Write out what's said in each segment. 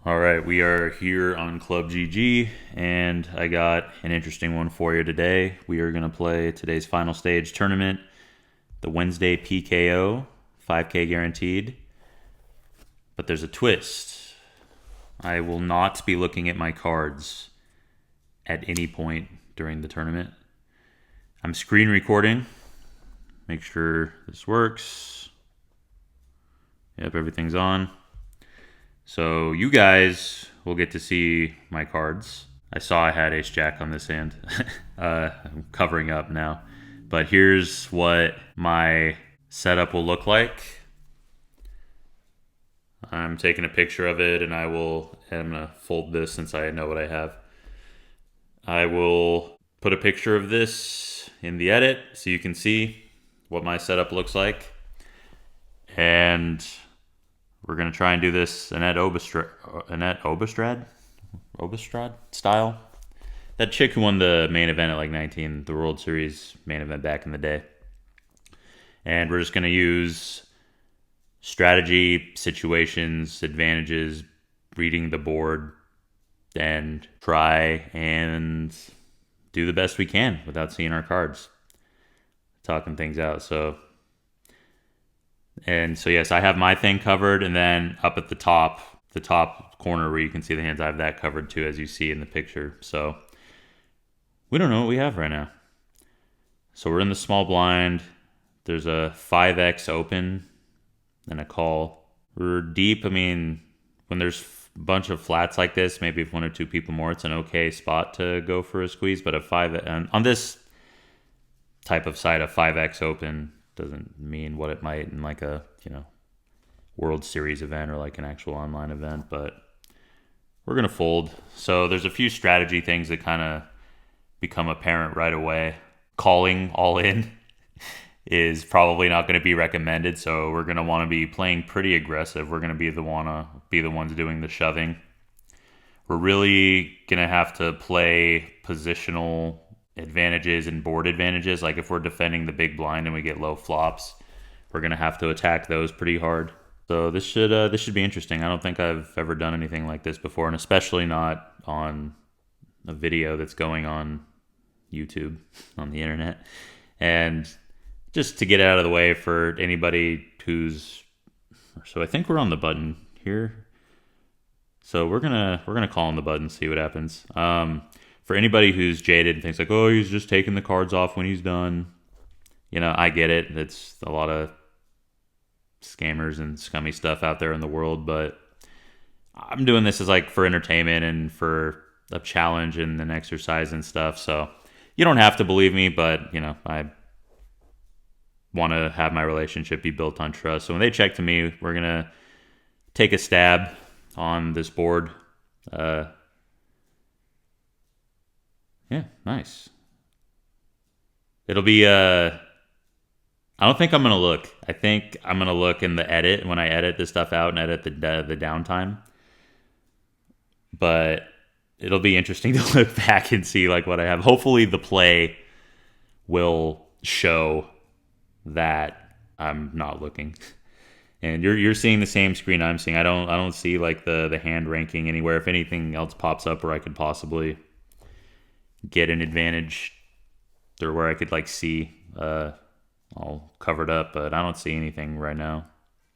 All right, we are here on Club GG, and I got an interesting one for you today. We are going to play today's final stage tournament, the Wednesday PKO, 5K guaranteed. But there's a twist. I will not be looking at my cards at any point during the tournament. I'm screen recording. Make sure this works. Yep, everything's on. So you guys will get to see my cards. I saw I had ace jack on this hand. I'm covering up now. But here's what my setup will look like. I'm taking a picture of it, and I'm going to fold this since I know what I have. I will put a picture of this in the edit so you can see what my setup looks like. And we're going to try and do this Annette Oberstrad style. That chick who won the main event at like 19, the World Series main event back in the day. And we're just going to use strategy, situations, advantages, reading the board, and try and do the best we can without seeing our cards. Talking things out, so yes, I have my thing covered, and then up at the top corner where you can see the hands, I have that covered too, as you see in the picture. So we don't know what we have right now. So we're in the small blind. There's a 5x open and a call. We're deep. I mean, when there's a bunch of flats like this, maybe if one or two people more, it's an okay spot to go for a squeeze. But on this type of side, a 5x open doesn't mean what it might in like a, World Series event or like an actual online event, but we're going to fold. So there's a few strategy things that kind of become apparent right away. Calling all in is probably not going to be recommended, so we're going to want to be playing pretty aggressive. We're going to be the ones doing the shoving. We're really going to have to play positional advantages and board advantages. Like if we're defending the big blind and we get low flops, we're going to have to attack those pretty hard. So this should be interesting. I don't think I've ever done anything like this before, and especially not on a video that's going on YouTube, on the internet. And just to get out of the way for anybody so I think we're on the button here. So we're gonna call on the button, see what happens. For anybody who's jaded and thinks like, oh, he's just taking the cards off when he's done, I get it. It's a lot of scammers and scummy stuff out there in the world, but I'm doing this as like for entertainment and for a challenge and an exercise and stuff. So you don't have to believe me, but I want to have my relationship be built on trust. So when they check to me, we're gonna take a stab on this board. Yeah, nice. It'll be I don't think I'm going to look. I think I'm going to look in the edit when I edit this stuff out and edit the downtime. But it'll be interesting to look back and see like what I have. Hopefully the play will show that I'm not looking. And you're seeing the same screen I'm seeing. I don't see like the hand ranking anywhere. If anything else pops up where I could possibly get an advantage or where I could like see all covered up, but I don't see anything right now.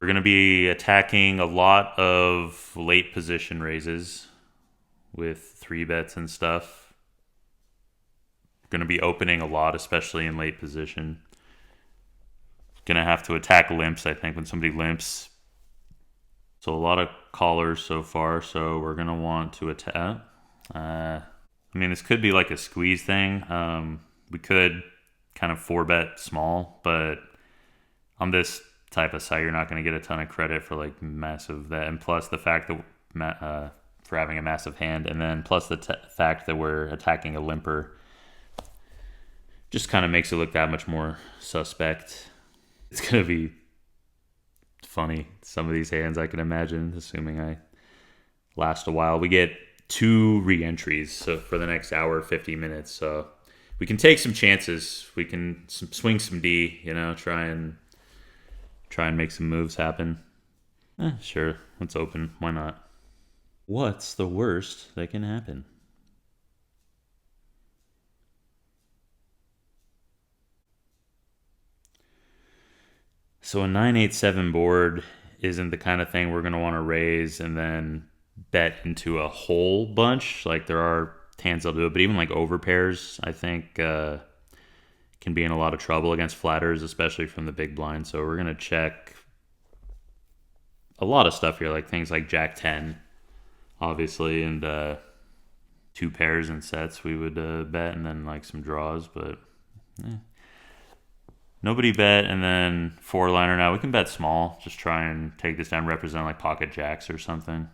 We're going to be attacking a lot of late position raises with 3-bets and stuff. Going to be opening a lot, especially in late position. Going to have to attack limps, I think, when somebody limps. So a lot of callers so far, so we're going to want to attack. This could be like a squeeze thing. We could kind of 4-bet small, but on this type of site, you're not going to get a ton of credit for like massive that, and plus the fact that for having a massive hand, and then plus the fact that we're attacking a limper, just kind of makes it look that much more suspect. It's going to be funny. Some of these hands I can imagine, assuming I last a while. We get 2 re-entries so for the next hour, 50 minutes, so we can take some chances. We can swing some D, try and make some moves happen. Sure, let's open. Why not? What's the worst that can happen? So a 987 board isn't the kind of thing we're going to want to raise and then bet into a whole bunch. Like there are hands that'll do it, but even like overpairs, I think can be in a lot of trouble against flatters, especially from the big blind. So we're going to check a lot of stuff here, like things like Jack 10, obviously, and two pairs and sets we would bet, and then like some draws, but nobody bet, and then four liner now. We can bet small, just try and take this down, represent like pocket jacks or something.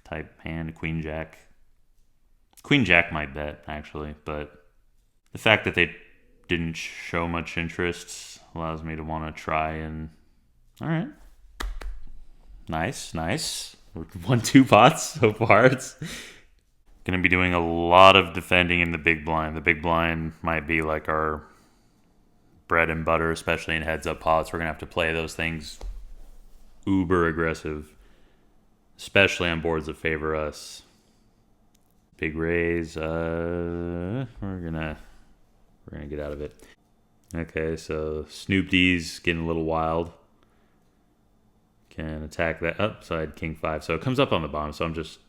Type hand, queen jack. Queen jack might bet, actually, but the fact that they didn't show much interest allows me to want to try and. Alright. Nice, nice. We're 1-2 pots so far. It's going to be doing a lot of defending in the big blind. The big blind might be like our bread and butter, especially in heads up pots. We're going to have to play those things uber aggressive, especially on boards that favor us. Big raise. We're gonna get out of it. Okay, so Snoop D's getting a little wild. Can attack that upside king 5. So it comes up on the bottom. So I'm just,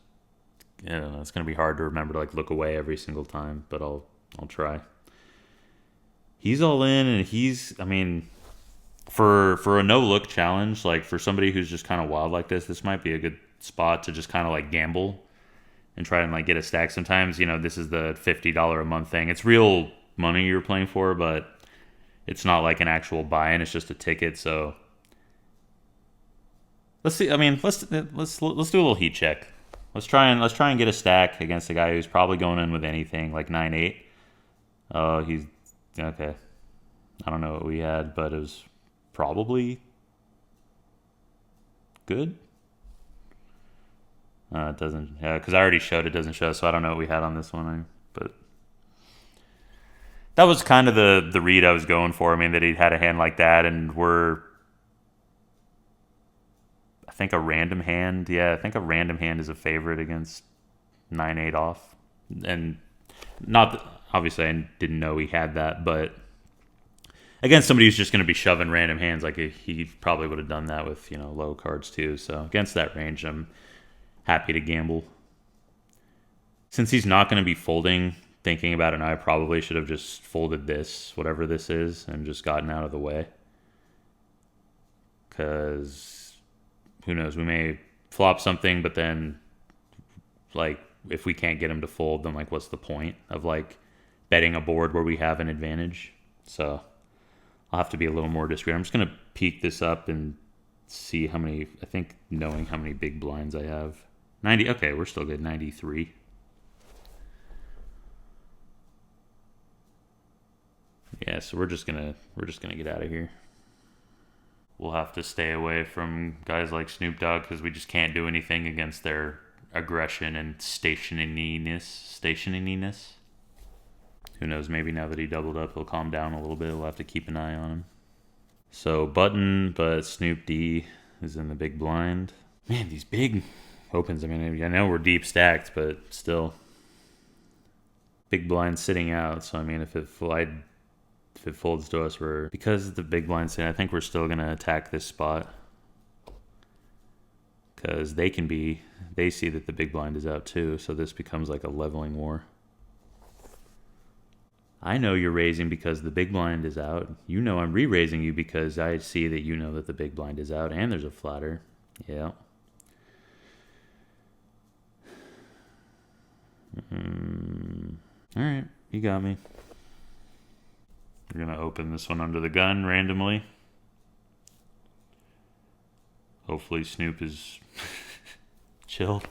I don't know. It's gonna be hard to remember to like look away every single time, but I'll try. He's all in, and he's. I mean, for a no look challenge, like for somebody who's just kind of wild like this might be a good spot to just kind of like gamble and try and like get a stack. Sometimes, this is the $50 a month thing. It's real money you're playing for, but it's not like an actual buy-in. It's just a ticket. So let's see. I mean, let's do a little heat check. Let's try and get a stack against a guy who's probably going in with anything like 9-8. Oh, he's okay. I don't know what we had, but it was probably good. It doesn't, because I already showed it doesn't show, so I don't know what we had on this one. But that was kind of the read I was going for. I mean, that he had a hand like that, and I think a random hand. Yeah, I think a random hand is a favorite against 9-8 off, and obviously I didn't know he had that, but against somebody who's just going to be shoving random hands, like he probably would have done that with low cards too. So against that range, I'm happy to gamble. Since he's not going to be folding, thinking about it now, I probably should have just folded this, whatever this is, and just gotten out of the way. Because who knows, we may flop something, but then like if we can't get him to fold, then like what's the point of like betting a board where we have an advantage? So I'll have to be a little more discreet. I'm just going to peek this up and see how many, I think knowing how many big blinds I have. 90, okay, we're still good, 93. Yeah, so we're just gonna get out of here. We'll have to stay away from guys like Snoop Dogg because we just can't do anything against their aggression and stationiness. Who knows, maybe now that he doubled up, he'll calm down a little bit. We'll have to keep an eye on him. So button, but Snoop D is in the big blind. Man, these big opens. I mean, I know we're deep stacked, but still. Big blind sitting out. So, I mean, if it folds to us, because the big blind's sitting, I think we're still going to attack this spot. Because they see that the big blind is out too. So this becomes like a leveling war. I know you're raising because the big blind is out. You know I'm re-raising you because I see that you know that the big blind is out and there's a flatter. Yeah. All right, you got me. We're going to open this one under the gun randomly. Hopefully Snoop is chill.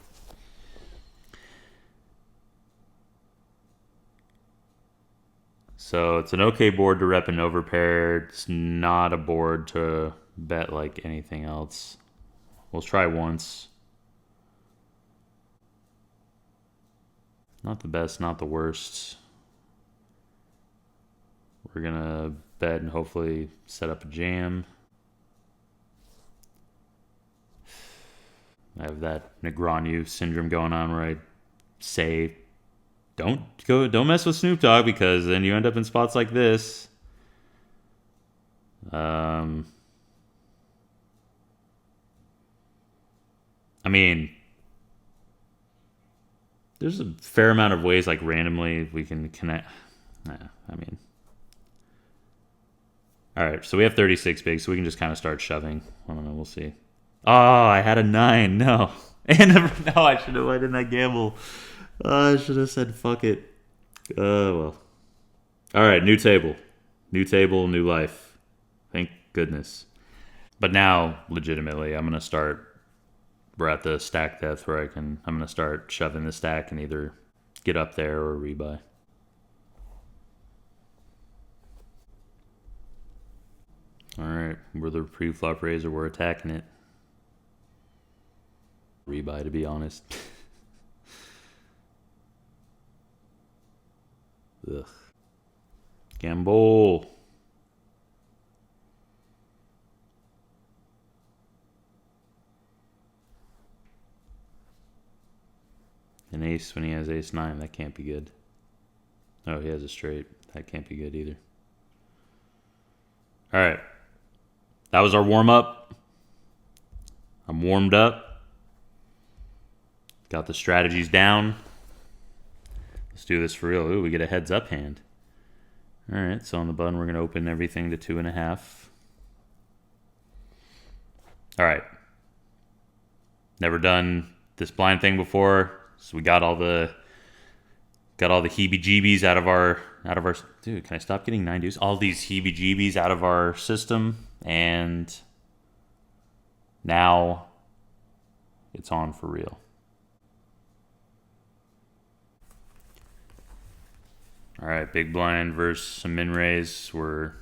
So it's an okay board to rep an overpair. It's not a board to bet like anything else. We'll try once. Not the best, not the worst. We're going to bet and hopefully set up a jam. I have that Negreanu syndrome going on where I say, don't mess with Snoop Dogg because then you end up in spots like this. I mean, there's a fair amount of ways, like randomly, we can connect. I mean, all right, so we have 36 big, so we can just kind of start shoving. I don't know, we'll see. Oh, I had a 9. No. And no, I should have. Why didn't I gamble? I should have said fuck it. Well. All right, new table. New table, new life. Thank goodness. But now, legitimately, I'm going to start. We're at the stack depth where I'm going to start shoving the stack and either get up there or rebuy. All right, we're the pre-flop raiser. We're attacking it. Rebuy, to be honest. Ugh. Gamble. An ace when he has ace 9. That can't be good. Oh, he has a straight. That can't be good either. All right. That was our warm-up. I'm warmed up. Got the strategies down. Let's do this for real. Ooh, we get a heads-up hand. All right, so on the button, we're going to open everything to 2.5. All right. Never done this blind thing before, so we got all the heebie-jeebies out of our dude. Can I stop getting 9 deuce? All these heebie-jeebies out of our system, and now it's on for real. All right, big blind versus some min raise. We're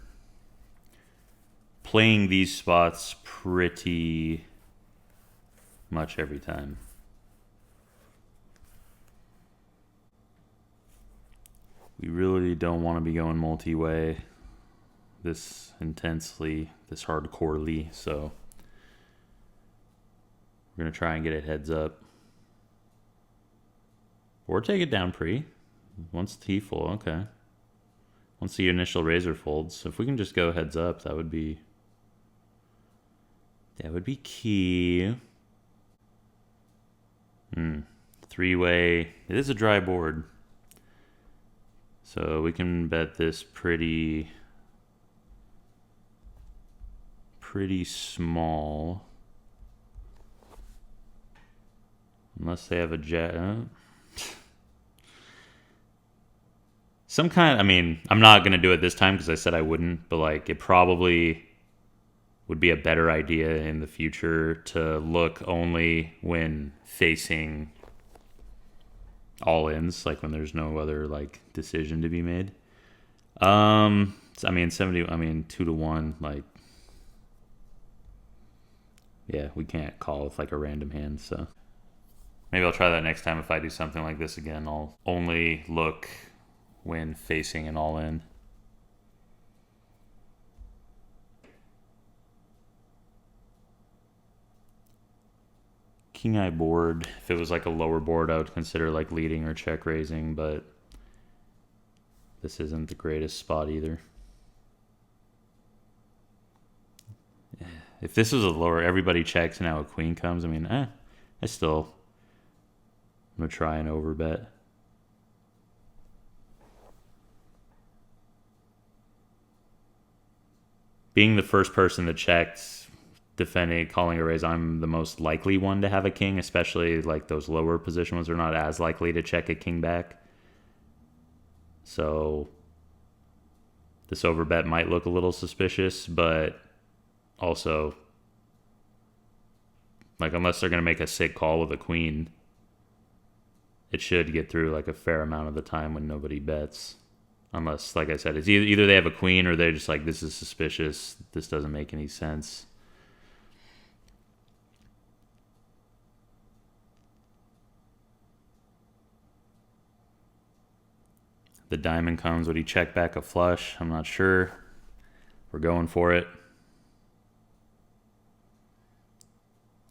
playing these spots pretty much every time. We really don't want to be going multi-way this intensely, this hardcorely, so we're going to try and get it heads up. Or take it down pre. Once T full, okay. Once the initial razor folds. If we can just go heads up, that would be key. 3-way. It is a dry board. So we can bet this pretty small. Unless they have a jet. Some kind, I mean, I'm not going to do it this time because I said I wouldn't, but like it probably would be a better idea in the future to look only when facing all-ins, like when there's no other like decision to be made. I mean 2 to 1, like yeah, we can't call with like a random hand, so maybe I'll try that next time. If I do something like this again, I'll only look when facing an all-in. King eye board. If it was like a lower board, I would consider like leading or check raising, but this isn't the greatest spot either. If this was a lower, everybody checks and now a queen comes, I mean, I'm gonna try and overbet. Being the first person that checked, defending, calling a raise, I'm the most likely one to have a king, especially like those lower position ones are not as likely to check a king back. So this overbet might look a little suspicious, but also, like, unless they're going to make a sick call with a queen, it should get through like a fair amount of the time when nobody bets. Unless, like I said, it's either they have a queen or they're just like, this is suspicious. This doesn't make any sense. The diamond comes. Would he check back a flush? I'm not sure. We're going for it.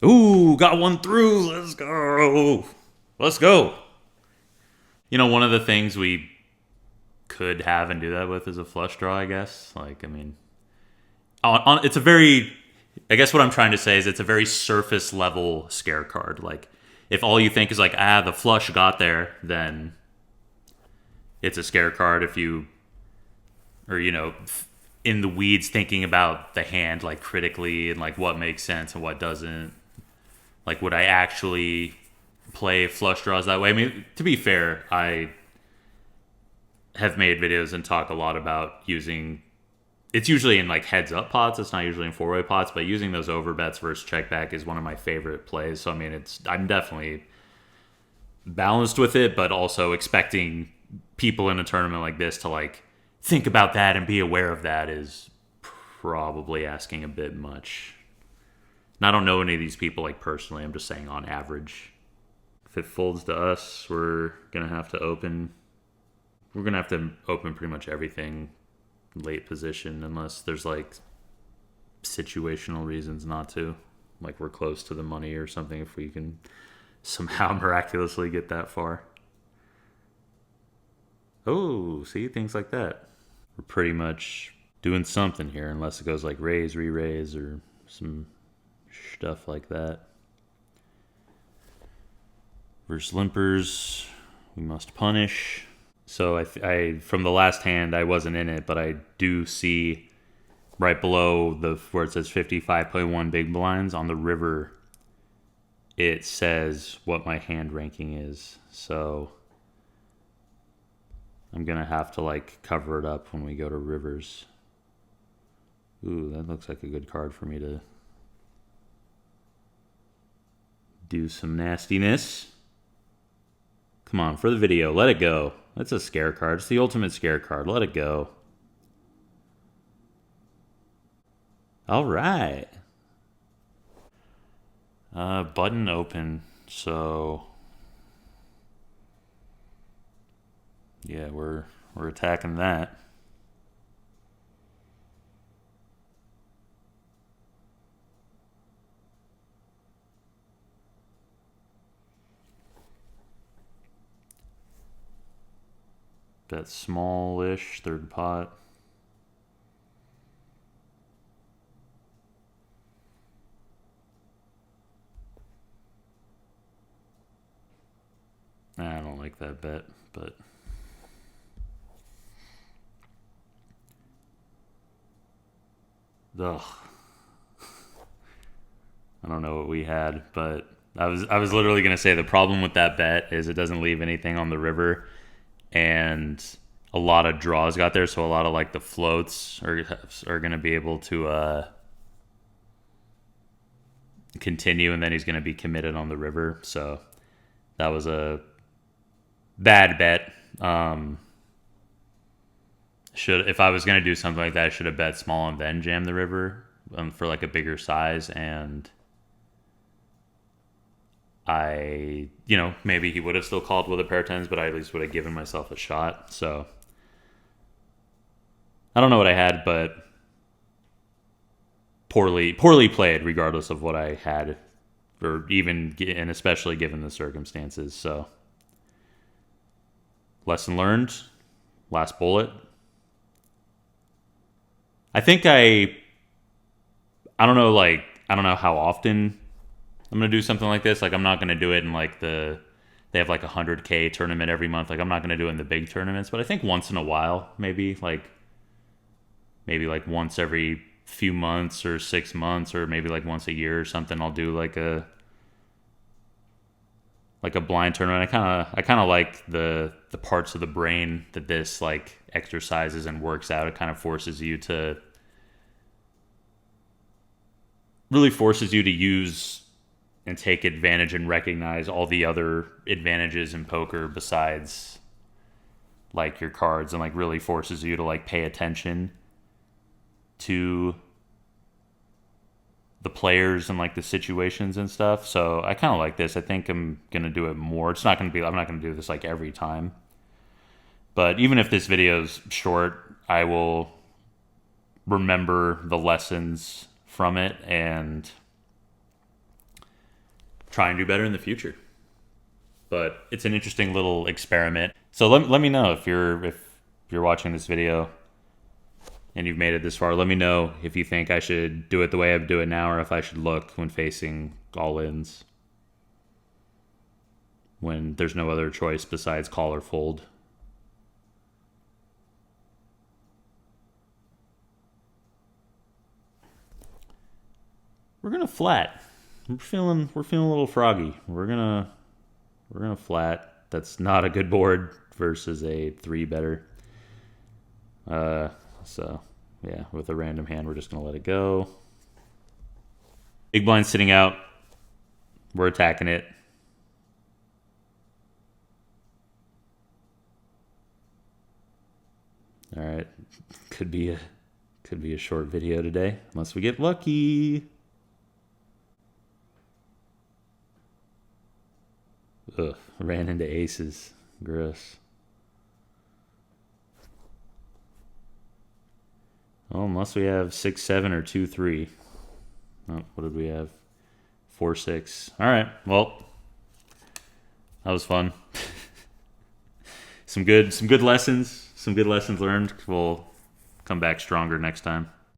Ooh, got one through. Let's go. Let's go. You know, one of the things we could have and do that with is a flush draw, I guess. Like, I mean, it's a very, I guess what I'm trying to say is it's a very surface level scare card. Like, if all you think is like, the flush got there, then it's a scare card. If you, or, you know, in the weeds thinking about the hand, like, critically and, like, what makes sense and what doesn't. Like, would I actually play flush draws that way? I mean, to be fair, I have made videos and talk a lot about using, it's usually in like heads up pots, it's not usually in 4-way pots, but using those over bets versus check back is one of my favorite plays. So I mean, I'm definitely balanced with it, but also expecting people in a tournament like this to like think about that and be aware of that is probably asking a bit much. And I don't know any of these people like personally, I'm just saying on average. If it folds to us, we're gonna have to open pretty much everything late position unless there's like situational reasons not to. Like we're close to the money or something if we can somehow miraculously get that far. Oh, see, things like that. We're pretty much doing something here unless it goes like raise, re-raise, or some stuff like that. Versus limpers, we must punish. So I from the last hand, I wasn't in it, but I do see right below where it says 55.1 big blinds on the river, it says what my hand ranking is. So I'm going to have to like cover it up when we go to rivers. Ooh, that looks like a good card for me to do some nastiness. Come on, for the video, let it go. That's a scare card. It's the ultimate scare card. Let it go. All right. Button open. So yeah, we're attacking that. That smallish third pot. I don't like that bet, but ugh. I don't know what we had, but I was literally gonna say the problem with that bet is it doesn't leave anything on the river, and a lot of draws got there, so a lot of like the floats are gonna be able to continue, and then he's gonna be committed on the river. So that was a bad bet. If I was gonna do something like that, I should have bet small and then jam the river for like a bigger size, and maybe he would have still called with a pair of tens, but I at least would have given myself a shot. So I don't know what I had, but poorly played, regardless of what I had, or even and especially given the circumstances. So lesson learned. Last bullet. I think I don't know, like, I don't know how often I'm going to do something like this. Like, I'm not going to do it in, like, they have, like, a 100K tournament every month. Like, I'm not going to do it in the big tournaments. But I think once in a while, maybe like once every few months or 6 months or maybe, like, once a year or something, I'll do, like a blind tournament. I kind of like the parts of the brain that this, like, exercises and works out. It kind of forces you to use and take advantage and recognize all the other advantages in poker besides like your cards, and like really forces you to like pay attention to the players and like the situations and stuff. So I kind of like this. I think I'm going to do it more. I'm not going to do this like every time. But even if this video's short, I will remember the lessons from it and try and do better in the future. But it's an interesting little experiment. So let me know if you're watching this video and you've made it this far. Let me know if you think I should do it the way I do it now, or if I should look when facing all-ins, when there's no other choice besides call or fold. We're gonna flat. We're feeling a little froggy. We're gonna flat. That's not a good board versus a 3-better. So yeah, with a random hand, we're just gonna let it go. Big blind sitting out. We're attacking it. All right, could be a short video today, unless we get lucky. Ugh, ran into aces. Gross. Well, unless we have 6-7 or 2-3. Oh, what did we have? 4-6. All right. Well, that was fun. Some good lessons. Some good lessons learned. We'll come back stronger next time.